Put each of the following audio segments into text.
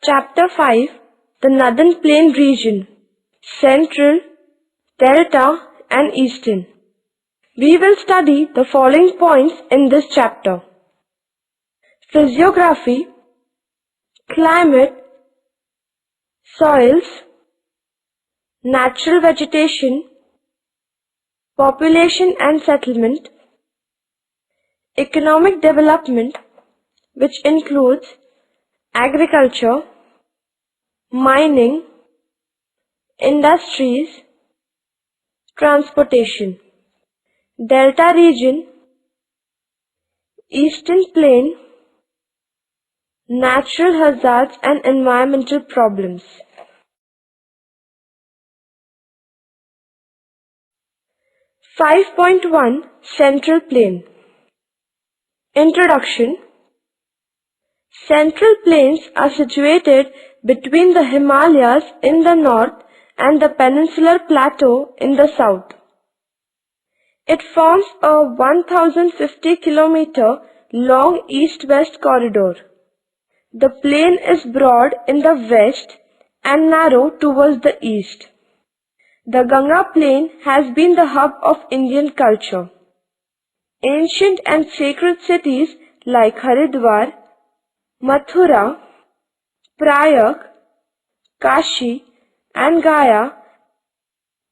Chapter 5, the Northern Plain region, Central, Delta and Eastern. We will study the following points in this chapter: physiography, climate, soils, natural vegetation, population and settlement, economic development, which includes agriculture, mining, industries, transportation. Delta region, Eastern Plain, natural hazards and environmental problems. (5.1) Central Plain. Introduction. Central Plains are situated between the Himalayas in the north and the Peninsular Plateau in the south. It forms a 1050 km long east-west corridor. The plain is broad in the west and narrow towards the east. The Ganga Plain has been the hub of Indian culture. Ancient and sacred cities like Haridwar, Mathura, Prayag, Kashi and Gaya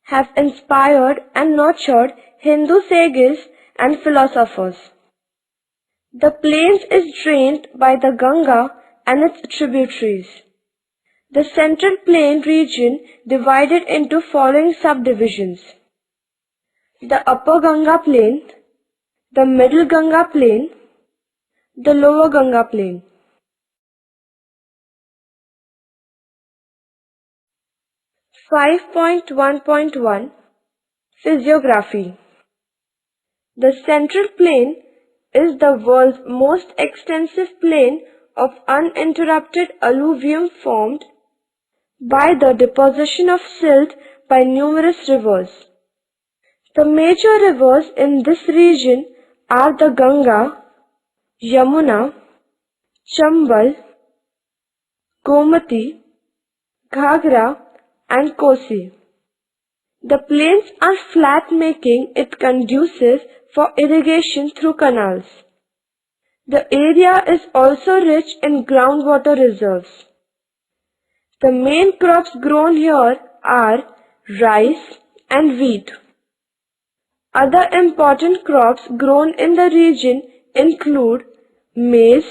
have inspired and nurtured Hindu sages and philosophers. The plains is drained by the Ganga and its tributaries. The Central Plain region divided into following subdivisions: the Upper Ganga Plain, the Middle Ganga Plain, the Lower Ganga Plain. 5.1.1 Physiography. The Central Plain is the world's most extensive plain of uninterrupted alluvium formed by the deposition of silt by numerous rivers. The major rivers in this region are the Ganga, Yamuna, Chambal, Gomati, Ghagra and Kosi. The plains are flat, making it conducive for irrigation through canals. The area is also rich in groundwater reserves. The main crops grown here are rice and wheat. Other important crops grown in the region include maize,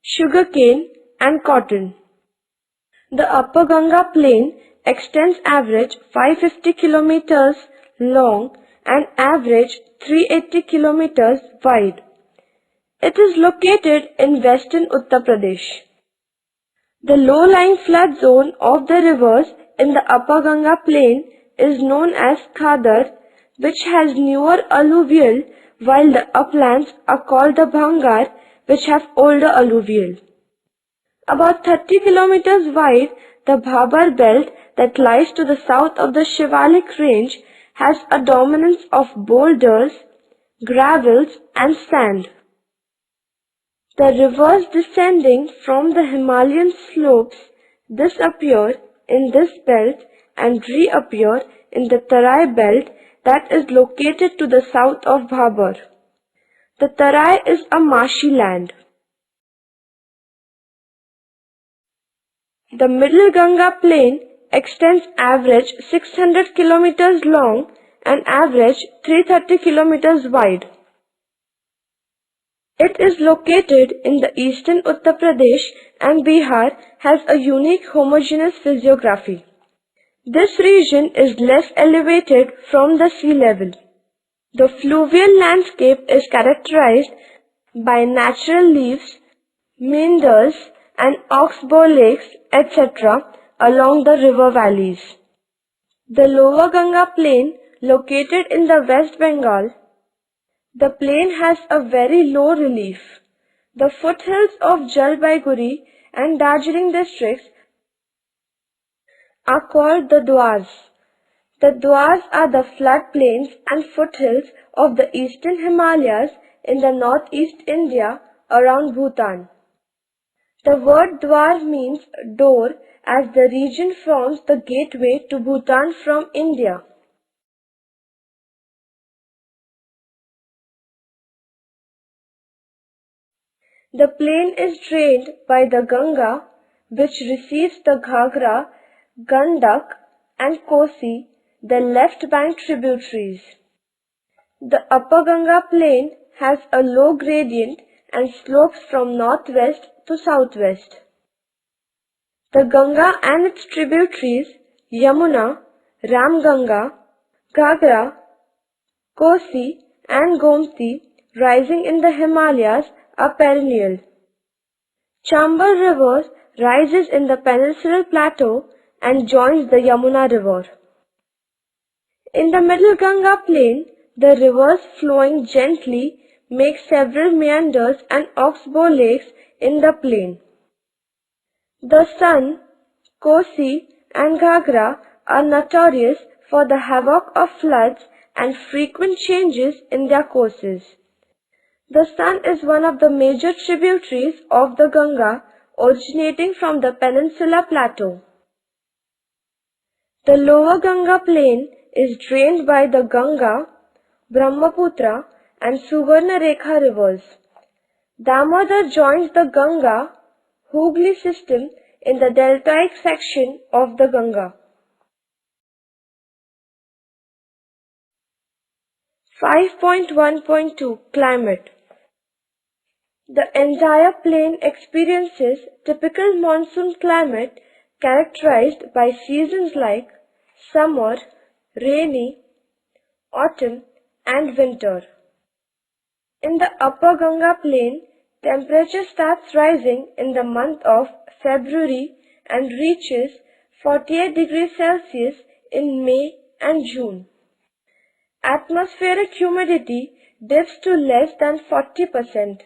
sugarcane and cotton. The Upper Ganga Plain extends average 550 kilometers long and average 380 kilometers wide. It is located in western Uttar Pradesh. The low-lying flood zone of the rivers in the Upper Ganga Plain is known as Khadar, which has newer alluvial, while the uplands are called the Bhangar, which have older alluvial. About 30 kilometers wide, the Bhabar belt that lies to the south of the Shivalik range has a dominance of boulders, gravels and sand. The rivers descending from the Himalayan slopes disappear in this belt and reappear in the Tarai belt that is located to the south of Bhabar. The Tarai is a marshy land. The Middle Ganga Plain extends average 600 kilometers long and average 330 kilometers wide. It is located in the eastern Uttar Pradesh and Bihar, has a unique homogeneous physiography. This region is less elevated from the sea level. The fluvial landscape is characterized by natural leaves, meanders and oxbow lakes, etc. along the river valleys. The Lower Ganga Plain, located in the West Bengal. The plain has a very low relief. The foothills of Jalpaiguri and Darjeeling districts are called the Dwars. The Dwars are the floodplains and foothills of the eastern Himalayas in the northeast India around Bhutan. The word Dwar means door, as the region forms the gateway to Bhutan from India. The plain is drained by the Ganga, which receives the Ghagra, Gandak and Kosi, the left bank tributaries. The upper Ganga plain has a low gradient and slopes from northwest to southwest. The Ganga and its tributaries, Yamuna, Ramganga, Ghagra, Kosi and Gomti, rising in the Himalayas, are perennial. Chambal River rises in the peninsular plateau and joins the Yamuna River. In the middle Ganga plain, the rivers flowing gently make several meanders and oxbow lakes in the plain. The Son, Kosi and Ghagra are notorious for the havoc of floods and frequent changes in their courses. The Son is one of the major tributaries of the Ganga originating from the Peninsula Plateau. The lower Ganga plain is drained by the Ganga, Brahmaputra and Suvarnarekha rivers. Damodar joins the Ganga Hooghly system in the deltaic section of the Ganga. 5.1.2 Climate. The entire plain experiences typical monsoon climate characterized by seasons like summer, rainy, autumn and winter. In the upper Ganga plain, temperature starts rising in the month of February and reaches 48 degrees Celsius in May and June. Atmospheric humidity dips to less than 40%.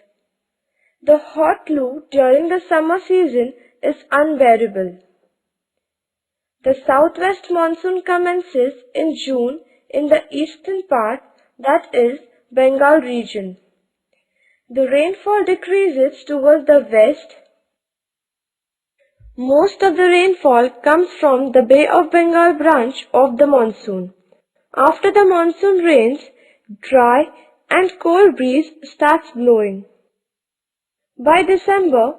The hot loo during the summer season is unbearable. The southwest monsoon commences in June in the eastern part, that is, Bengal region. The rainfall decreases towards the west. Most of the rainfall comes from the Bay of Bengal branch of the monsoon. After the monsoon rains, dry and cold breeze starts blowing. By December,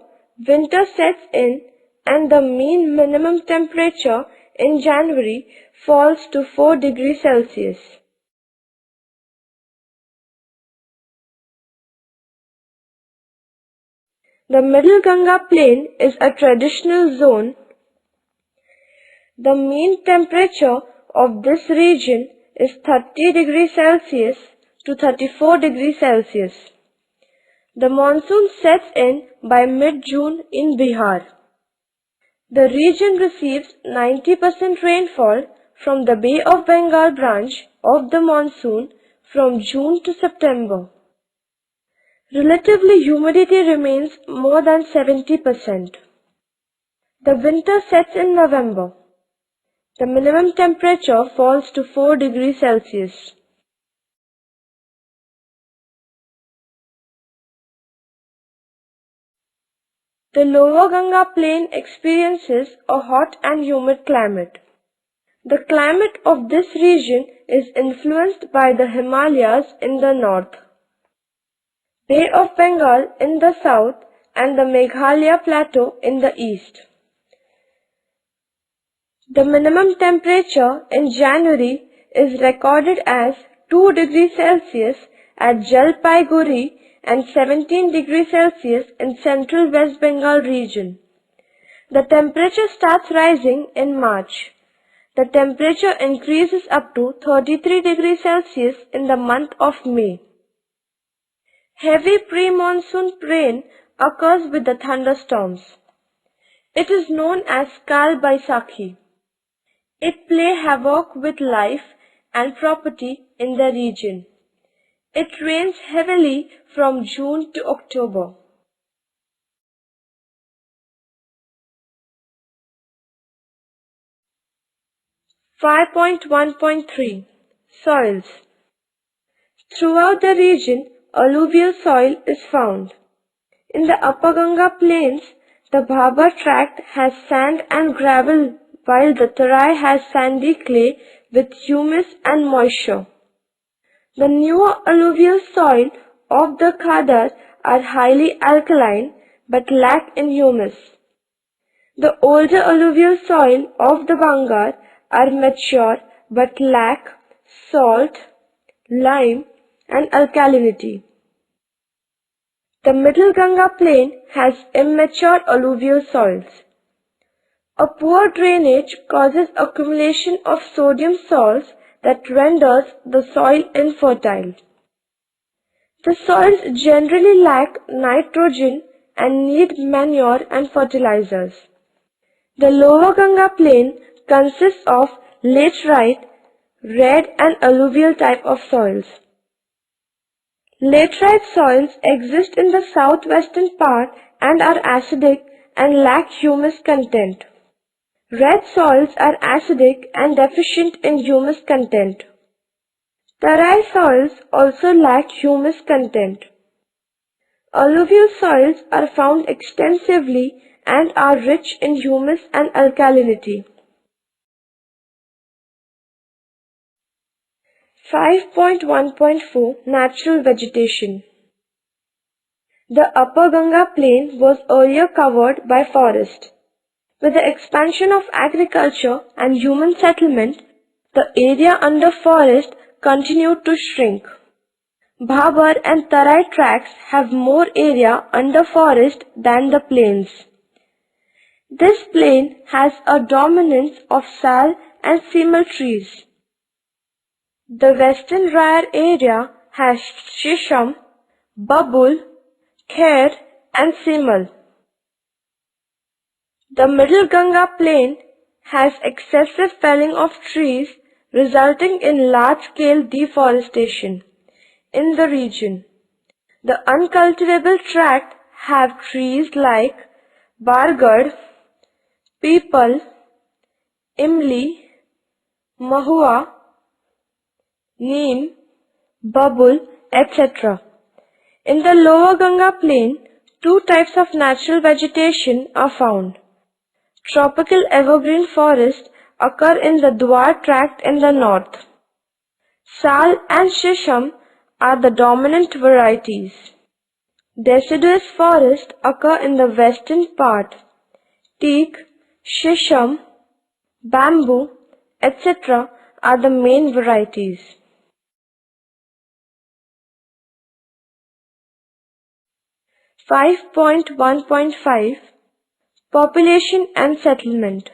winter sets in and the mean minimum temperature in January falls to 4 degrees Celsius. The Middle Ganga plain is a traditional zone. The mean temperature of this region is 30 degrees Celsius to 34 degrees Celsius. The monsoon sets in by mid-June in Bihar. The region receives 90% rainfall from the Bay of Bengal branch of the monsoon from June to September. Relatively humidity remains more than 70%. The winter sets in November. The minimum temperature falls to 4 degrees Celsius. The lower Ganga plain experiences a hot and humid climate. The climate of this region is influenced by the Himalayas in the north, Bay of Bengal in the south and the Meghalaya plateau in the east. The minimum temperature in January is recorded as 2 degrees Celsius at Jalpaiguri and 17 degrees Celsius in central West Bengal region. The temperature starts rising in March. The temperature increases up to 33 degrees Celsius in the month of May. Heavy pre-monsoon rain occurs with the thunderstorms. It is known as Kal Baisakhi. It play havoc with life and property in the region. It rains heavily from June to October. (5.1.3) Soils. Throughout the region, alluvial soil is found. In the upper Ganga plains, The Bhabar tract has sand and gravel, while the Tarai has sandy clay with humus and moisture. The newer alluvial soil of the Khadar are highly alkaline but lack in humus. The older alluvial soil of the Bangar are mature but lack salt, lime and alkalinity. The Middle Ganga plain has immature alluvial soils. A poor drainage causes accumulation of sodium salts that renders the soil infertile. The soils generally lack nitrogen and need manure and fertilizers. The Lower Ganga plain consists of laterite, red and alluvial type of soils. Laterite soils exist in the southwestern part and are acidic and lack humus content. Red soils are acidic and deficient in humus content. Tarai soils also lack humus content. Alluvial soils are found extensively and are rich in humus and alkalinity. 5.1.4 Natural Vegetation. The Upper Ganga plain was earlier covered by forest. With the expansion of agriculture and human settlement, the area under forest continued to shrink. Bhabar and Tarai tracts have more area under forest than the plains. This plain has a dominance of sal and simal trees. The western Rayar area has shisham, babul, kher and simal. The Middle Ganga plain has excessive felling of trees resulting in large-scale deforestation in the region. The uncultivable tract have trees like bargad, peepal, imli, mahua, neem, babul, etc. In the Lower Ganga plain, two types of natural vegetation are found. Tropical evergreen forests occur in the Dwar tract in the north. Sal and shisham are the dominant varieties. Deciduous forests occur in the western part. Teak, shisham, bamboo, etc. are the main varieties. (5.1.5) Population and settlement.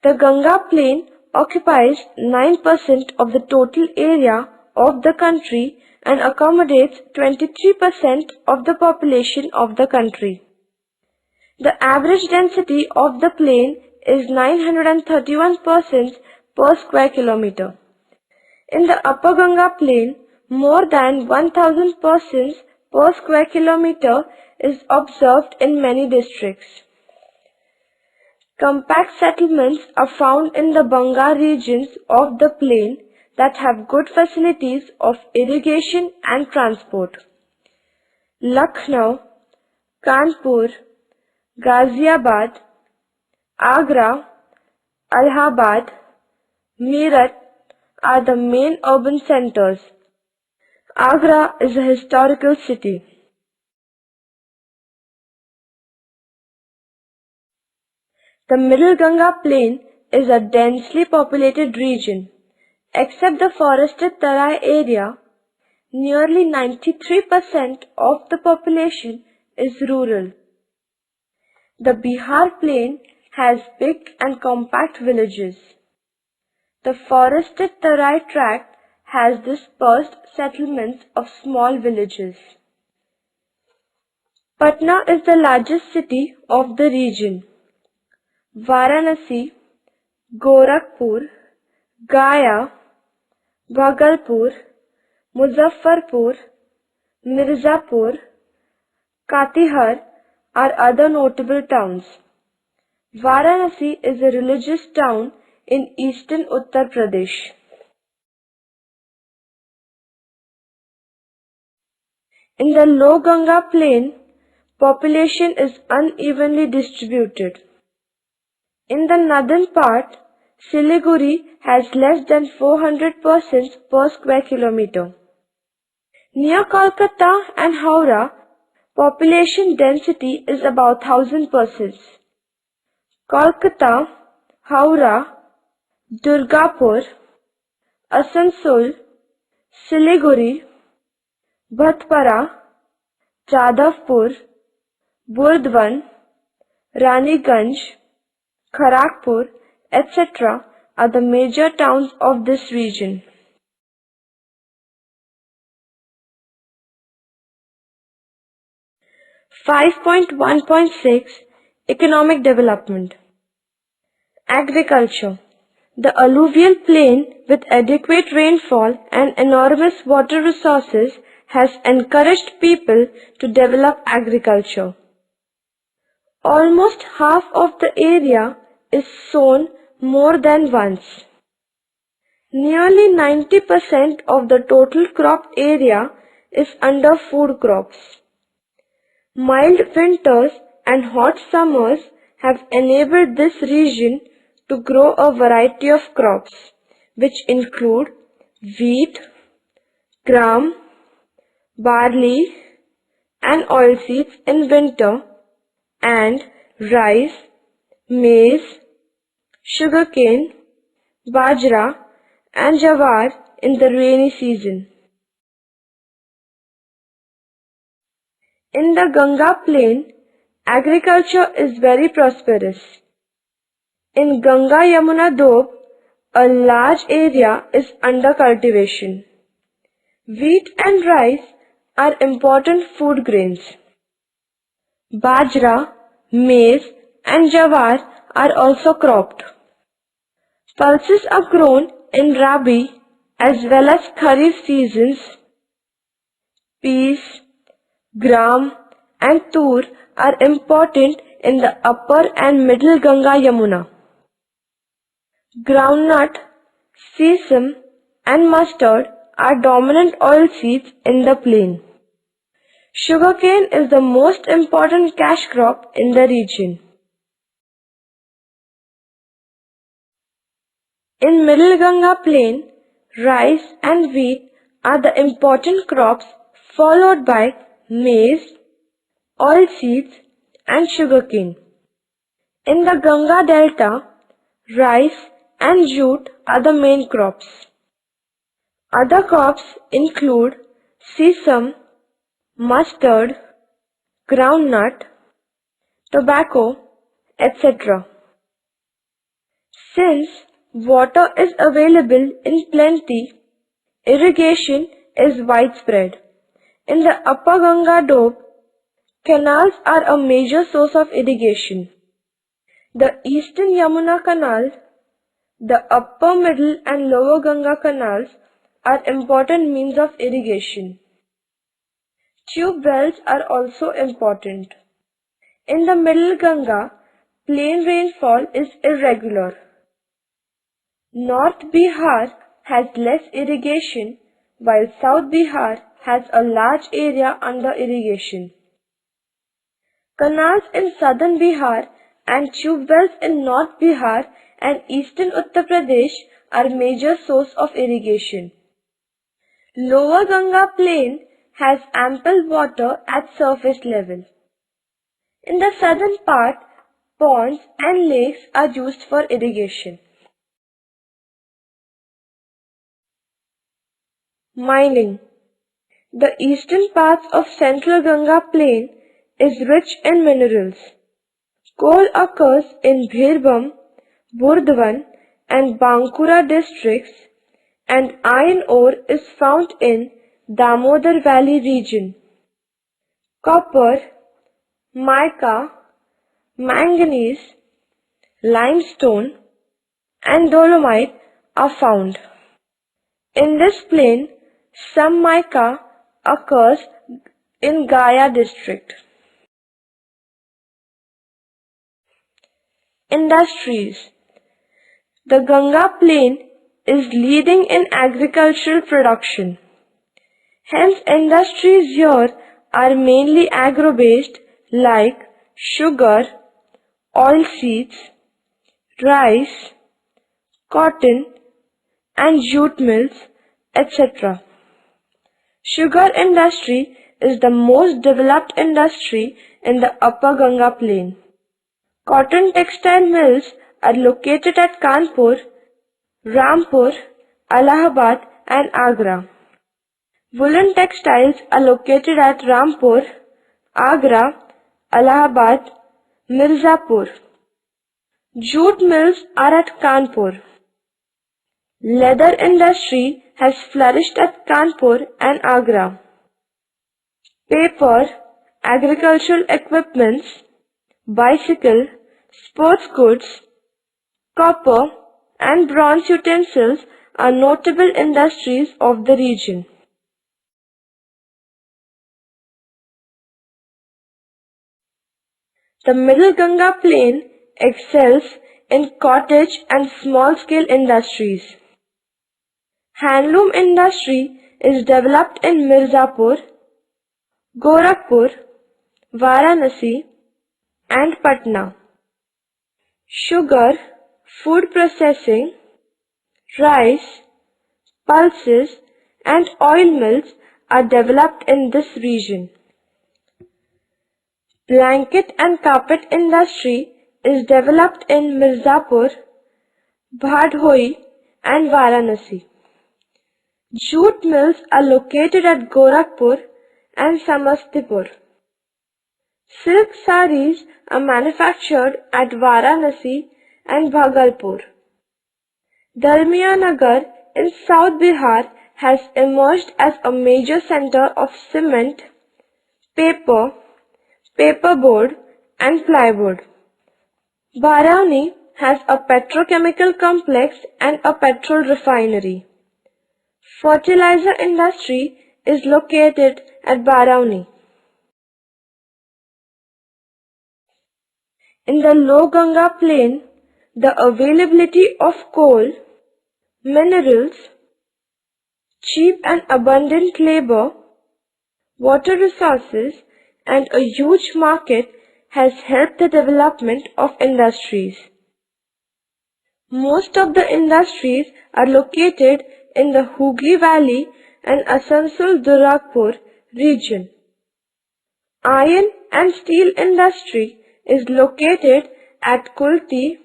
The Ganga plain occupies 9% of the total area of the country and accommodates 23% of the population of the country. The average density of the plain is 931 persons per square kilometer. In the Upper Ganga plain, more than 1000 persons per square kilometer is observed in many districts. Compact settlements are found in the Bangar regions of the plain that have good facilities of irrigation and transport. Lucknow, Kanpur, Ghaziabad, Agra, Allahabad, Meerut are the main urban centers. Agra is a historical city. The Middle Ganga plain is a densely populated region. Except the forested Tarai area, nearly 93% of the population is rural. The Bihar plain has big and compact villages. The forested Tarai tract has dispersed settlements of small villages. Patna is the largest city of the region. Varanasi, Gorakhpur, Gaya, Bhagalpur, Muzaffarpur, Mirzapur, Katihar are other notable towns. Varanasi is a religious town in eastern Uttar Pradesh. In the Low Ganga plain, population is unevenly distributed. In the northern part, Siliguri has less than 400 persons per square kilometer. Near Kolkata and Howrah, population density is about 1000 persons. Kolkata, Howrah, Durgapur, Asansol, Siliguri, Bhatpara, Jadavpur, Burdwan, Raniganj, Kharagpur, etc. are the major towns of this region. (5.1.6) Economic Development. Agriculture. The alluvial plain with adequate rainfall and enormous water resources has encouraged people to develop agriculture. Almost half of the area is sown more than once. Nearly 90% of the total crop area is under food crops. Mild winters and hot summers have enabled this region to grow a variety of crops, which include wheat, gram, barley, and oilseeds in winter, and rice, maize, sugarcane, bajra, and jawar in the rainy season. In the Ganga plain, agriculture is very prosperous. In Ganga Yamuna Doab, a large area is under cultivation. Wheat and rice are important food grains. Bajra, maize, and jawar are also cropped. Pulses are grown in Rabi as well as Kharif seasons. Peas, gram, and tur are important in the upper and middle Ganga Yamuna. Groundnut, sesame, and mustard are dominant oilseeds in the plain. Sugarcane is the most important cash crop in the region. In Middle Ganga plain, rice and wheat are the important crops, followed by maize, oilseeds, and sugarcane. In the Ganga delta, rice and jute are the main crops. Other crops include sesame, mustard, groundnut, tobacco, etc. Since water is available in plenty, irrigation is widespread. In the Upper Ganga Doab, canals are a major source of irrigation. The Eastern Yamuna Canal, the Upper, Middle and Lower Ganga canals are important means of irrigation. Tube wells are also important. In the Middle Ganga, plain rainfall is irregular. North Bihar has less irrigation, while South Bihar has a large area under irrigation. Canals in southern Bihar and tube wells in North Bihar and eastern Uttar Pradesh are major source of irrigation. Lower Ganga plain has ample water at surface level. In the southern part, ponds and lakes are used for irrigation. Mining. The eastern parts of central Ganga plain is rich in minerals. Coal occurs in Birbhum, Burdwan and Bankura districts, and iron ore is found in Damodar Valley region. Copper, mica, manganese, limestone and dolomite are found. In this plain, some mica occurs in Gaya district. Industries. The Ganga plain is leading in agricultural production. Hence, industries here are mainly agro-based, like sugar, oilseeds, rice, cotton and jute mills, etc. Sugar industry is the most developed industry in the Upper Ganga Plain. Cotton textile mills are located at Kanpur, Rampur, Allahabad and Agra. Woolen textiles are located at Rampur, Agra, Allahabad, Mirzapur. Jute mills are at Kanpur. Leather industry has flourished at Kanpur and Agra. Paper, agricultural equipments, bicycle, sports goods, copper and bronze utensils are notable industries of the region. The Middle Ganga Plain excels in cottage and small-scale industries. Handloom industry is developed in Mirzapur, Gorakhpur, Varanasi and Patna. Sugar, food processing, rice, pulses and oil mills are developed in this region. Blanket and carpet industry is developed in Mirzapur, Bhadhoi and Varanasi. Jute mills are located at Gorakhpur and Samastipur. Silk saris are manufactured at Varanasi and Bhagalpur. Dalmia in South Bihar has emerged as a major center of cement, paper, paperboard and plywood. Barauni has a petrochemical complex and a petrol refinery. Fertilizer industry is located at Barauni. In the Low Ganga Plain, the availability of coal, minerals, cheap and abundant labor, water resources and a huge market has helped the development of industries. Most of the industries are located in the Hooghly Valley and Asansol-Durgapur region. Iron and steel industry is located at Kulti,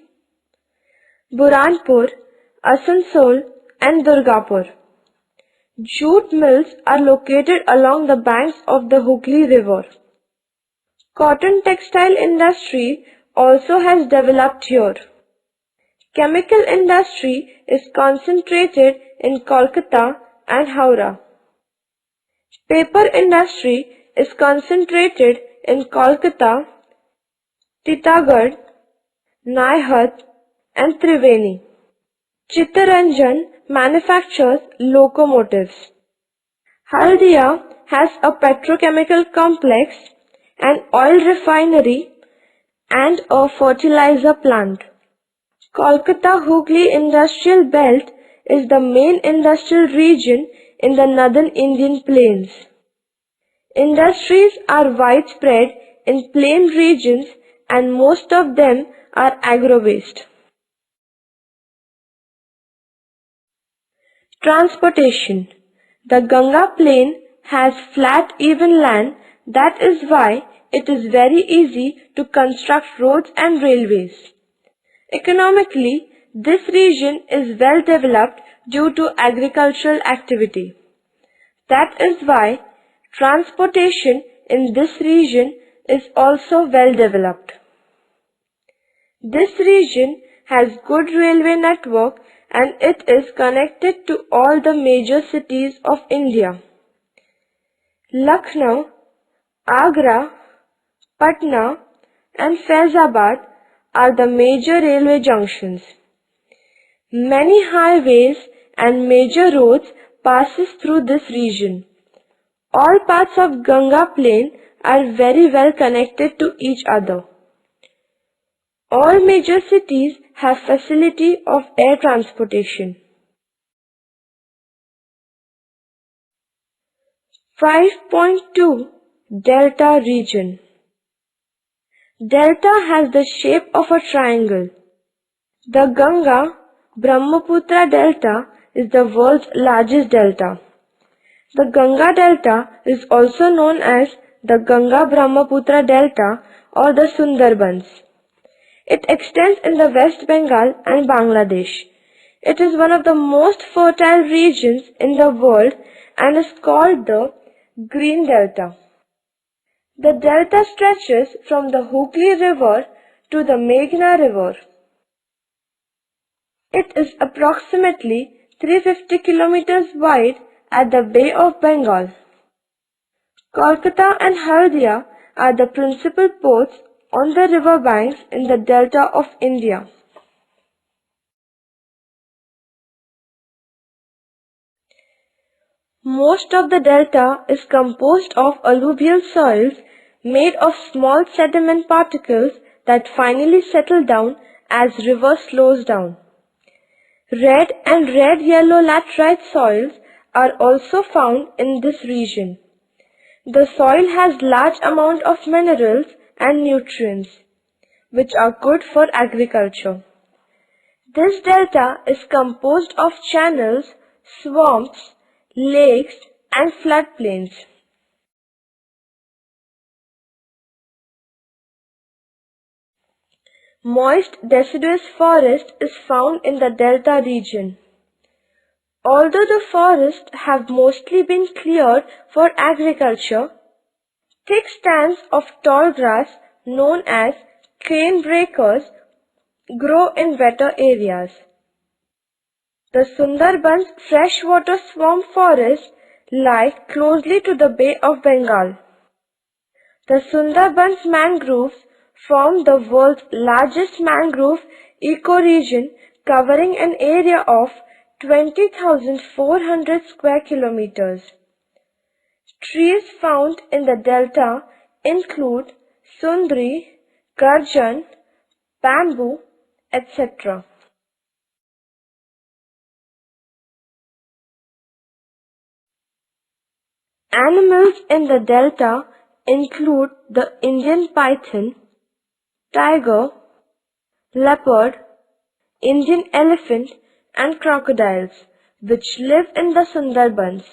Buranpur, Asansol and Durgapur. Jute mills are located along the banks of the Hooghly River. Cotton textile industry also has developed here. Chemical industry is concentrated in Kolkata and Howrah. Paper industry is concentrated in Kolkata, Titagarh, Naihat and Triveni. Chittaranjan manufactures locomotives. Haldia has a petrochemical complex, an oil refinery and a fertilizer plant. Kolkata Hooghly Industrial Belt is the main industrial region in the northern Indian plains. Industries are widespread in plain regions and most of them are agro-based. Transportation. The Ganga Plain has flat even land, that is why it is very easy to construct roads and railways. Economically, this region is well developed due to agricultural activity. That is why transportation in this region is also well developed. This region has good railway network and it is connected to all the major cities of India. Lucknow, Agra, Patna and Faizabad are the major railway junctions. Many highways and major roads passes through this region. All parts of Ganga Plain are very well connected to each other. All major cities have facility of air transportation. 5.2 Delta region. Delta has the shape of a triangle. The Ganga-Brahmaputra Delta is the world's largest delta. The Ganga Delta is also known as the Ganga-Brahmaputra Delta or the Sundarbans. It extends in the West Bengal and Bangladesh. It is one of the most fertile regions in the world and is called the Green Delta. The delta stretches from the Hooghly River to the Meghna River. It is approximately 350 kilometers wide at the Bay of Bengal. Kolkata and Haldia are the principal ports on the river banks in the delta of India. Most of the delta is composed of alluvial soils made of small sediment particles that finally settle down as river slows down. Red and red-yellow laterite soils are also found in this region. The soil has large amount of minerals and nutrients, which are good for agriculture. This delta is composed of channels, swamps, lakes and floodplains. Moist deciduous forest is found in the delta region. Although the forests have mostly been cleared for agriculture, thick stands of tall grass known as cane breakers grow in wetter areas. The Sundarbans freshwater swamp forests lie closely to the Bay of Bengal. The Sundarbans mangroves form the world's largest mangrove ecoregion covering an area of 20,400 square kilometers. Trees found in the delta include sundri, garjan, bamboo, etc. Animals in the delta include the Indian python, tiger, leopard, Indian elephant and crocodiles, which live in the Sundarbans.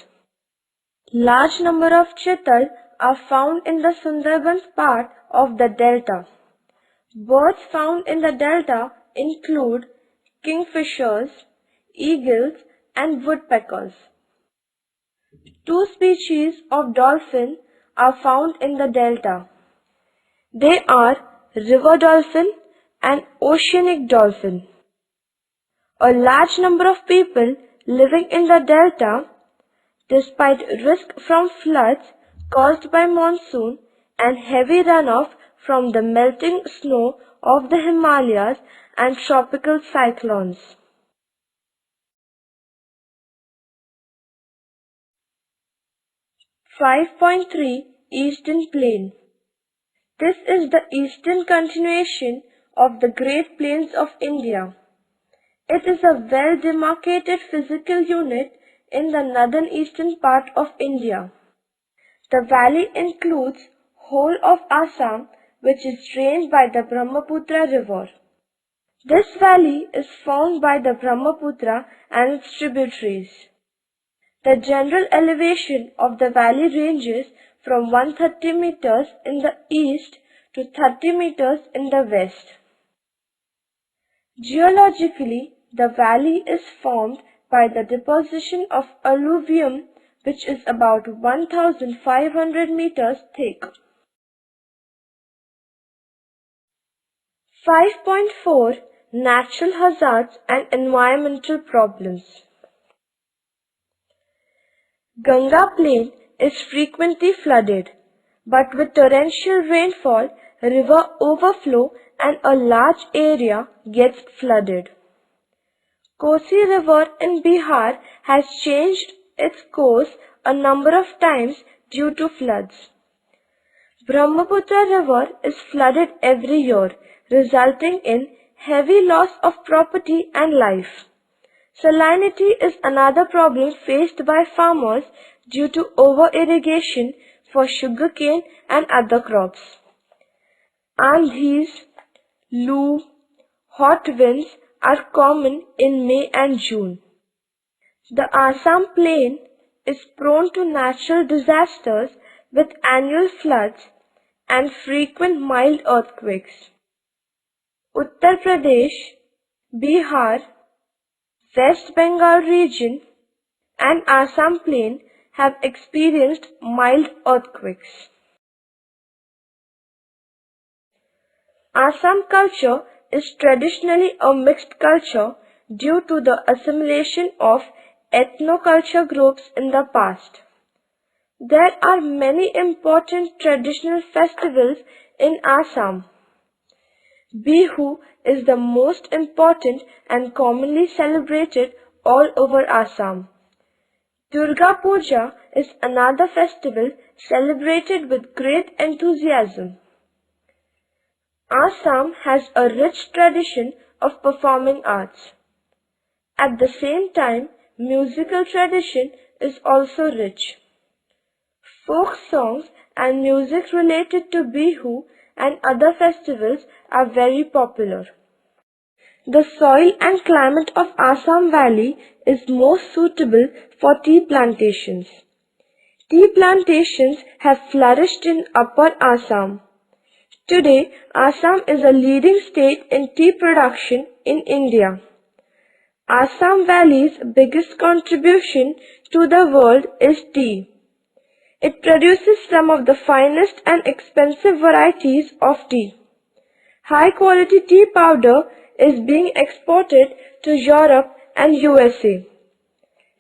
Large number of chital are found in the Sundarbans part of the delta. Birds found in the delta include kingfishers, eagles and woodpeckers. Two species of dolphin are found in the delta. They are river dolphin and oceanic dolphin. A large number of people living in the delta, despite risk from floods caused by monsoon and heavy runoff from the melting snow of the Himalayas and tropical cyclones. (5.3) Eastern Plain. This is the eastern continuation of the Great Plains of India. It is a well-demarcated physical unit in the northern eastern part of India. The valley includes whole of Assam, which is drained by the Brahmaputra river. This valley is formed by the Brahmaputra and its tributaries. The general elevation of the valley ranges from 130 meters in the east to 30 meters in the west. Geologically, the valley is formed by the deposition of alluvium, which is about 1,500 meters thick. 5.4 Natural hazards and environmental problems. Ganga Plain is frequently flooded, but with torrential rainfall, river overflow and a large area gets flooded. Kosi River in Bihar has changed its course a number of times due to floods. Brahmaputra River is flooded every year, resulting in heavy loss of property and life. Salinity is another problem faced by farmers due to over-irrigation for sugarcane and other crops. Andhis, Loo, hot winds are common in May and June. The Assam plain is prone to natural disasters with annual floods and frequent mild earthquakes. Uttar Pradesh, Bihar, West Bengal region and Assam plain have experienced mild earthquakes. Assam culture is traditionally a mixed culture due to the assimilation of ethno-culture groups in the past. There are many important traditional festivals in Assam. Bihu is the most important and commonly celebrated all over Assam. Durga Puja is another festival celebrated with great enthusiasm. Assam has a rich tradition of performing arts. At the same time, musical tradition is also rich. Folk songs and music related to Bihu and other festivals are very popular. The soil and climate of Assam Valley is most suitable for tea plantations. Tea plantations have flourished in Upper Assam. Today, Assam is a leading state in tea production in India. Assam Valley's biggest contribution to the world is tea. It produces some of the finest and expensive varieties of tea. High quality tea powder is being exported to Europe and USA.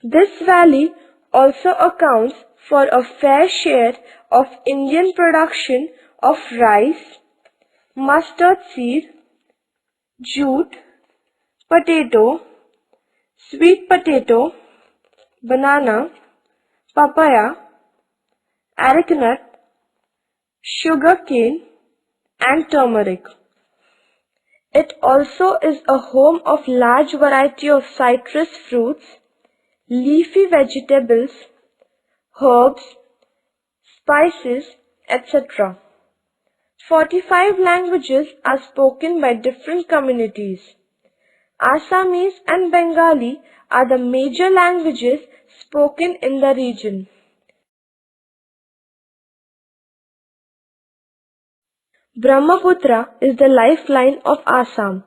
This valley also accounts for a fair share of Indian production of rice, mustard seed, jute, potato, sweet potato, banana, papaya, arecanut, sugar cane, and turmeric. It also is a home of large variety of citrus fruits, leafy vegetables, herbs, spices, etc. 45 languages are spoken by different communities. Assamese and Bengali are the major languages spoken in the region. Brahmaputra is the lifeline of Assam.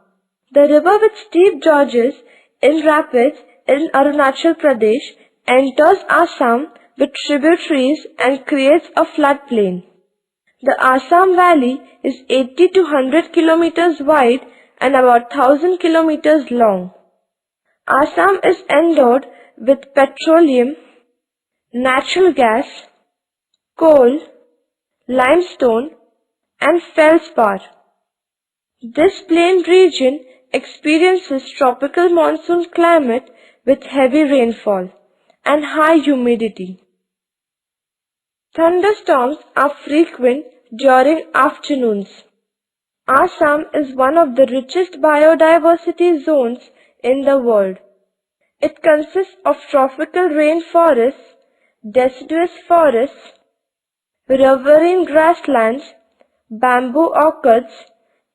The river with steep gorges in rapids in Arunachal Pradesh enters Assam with tributaries and creates a floodplain. The Assam Valley is 80 to 100 kilometers wide and about 1000 kilometers long. Assam is endowed with petroleum, natural gas, coal, limestone, and feldspar. This plain region experiences tropical monsoon climate with heavy rainfall and high humidity. Thunderstorms are frequent during afternoons. Assam is one of the richest biodiversity zones in the world. It consists of tropical rainforests, deciduous forests, riverine grasslands, bamboo orchards,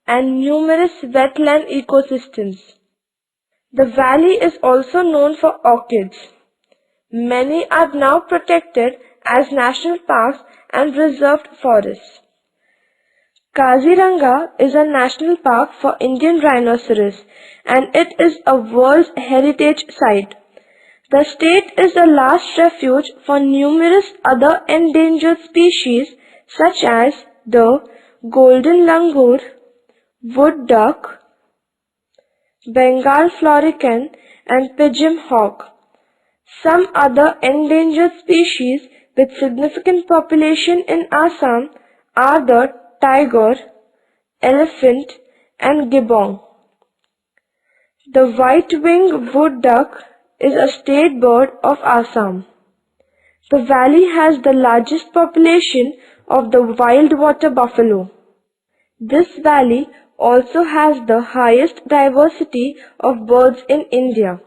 and numerous wetland ecosystems. The valley is also known for orchids. Many are now protected as national parks and reserved forests. Kaziranga is a national park for Indian rhinoceros and it is a World Heritage Site. The state is a last refuge for numerous other endangered species such as the golden langur, wood duck, Bengal florican and pigeon hawk. Some other endangered species with significant population in Assam are the tiger, elephant and gibbon. The white-winged wood duck is a state bird of Assam. The valley has the largest population of the wild water buffalo. This valley also has the highest diversity of birds in India.